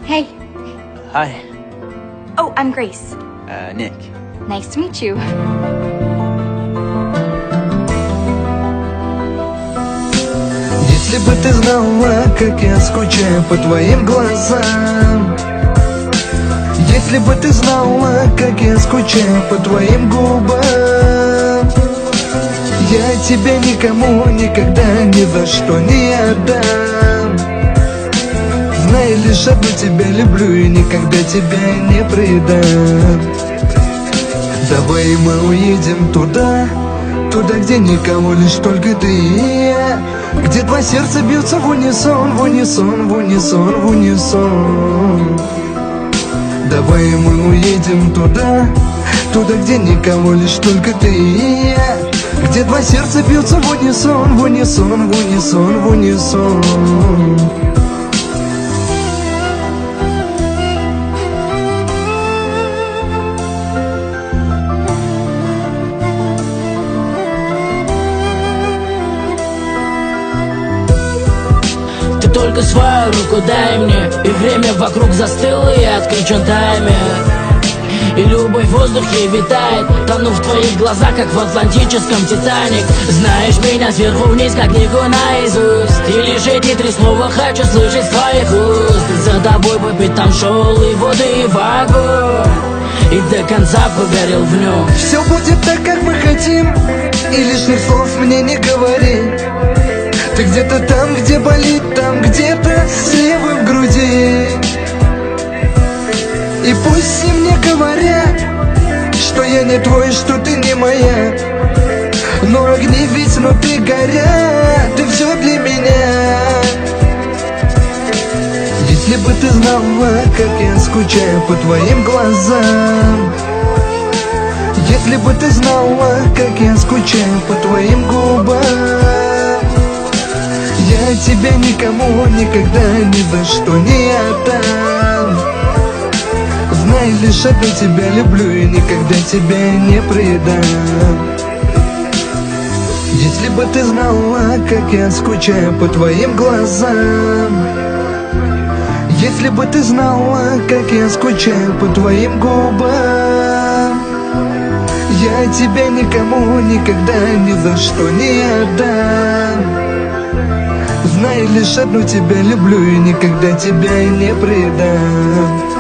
Hey. Hi. Oh, I'm Grace. Nick. Nice to meet you. Если бы ты знала, как я скучаю по твоим глазам. Если бы ты знала, как я скучаю по твоим губам. Я тебя никому никогда ни за что не отдам. Знай, лишь одну тебя люблю и никогда тебя не предам. Давай мы уедем туда, где никого, лишь только ты и я. Где два сердца бьются в унисон, в унисон, в унисон, в унисон. Давай мы уедем туда, где никого, лишь только ты и я. Где два сердца бьются в унисон, в унисон, в унисон, в унисон. Ты только свою руку дай мне, и время вокруг застыло, и отключен таймер. И любовь в воздухе витает, тону в твоих глазах, как в атлантическом Титаник. Знаешь меня сверху вниз, как книгу наизусть. И лишь эти три слова хочу слышать с твоих уст. За тобой по пятам шел и воды, и в огонь, и до конца погорел в нем. Все будет так, как мы хотим, и лишних слов мне не говори. Ты где-то там, где болит, там где-то слева в груди. И пусть все мне говорят, что я не твой, что ты не моя. Но огни ведь внутри горят, ты все для меня. Если бы ты знала, как я скучаю по твоим глазам. Если бы ты знала, как я скучаю по твоим губам. Я тебя никому никогда ни за что не отдам. Знай, лишь одну тебя люблю и никогда тебя не предам. Если бы ты знала, как я скучаю по твоим глазам. Если бы ты знала, как я скучаю по твоим губам. Я тебя никому никогда ни за что не отдам. Знай, лишь одну тебя люблю и никогда тебя не предам.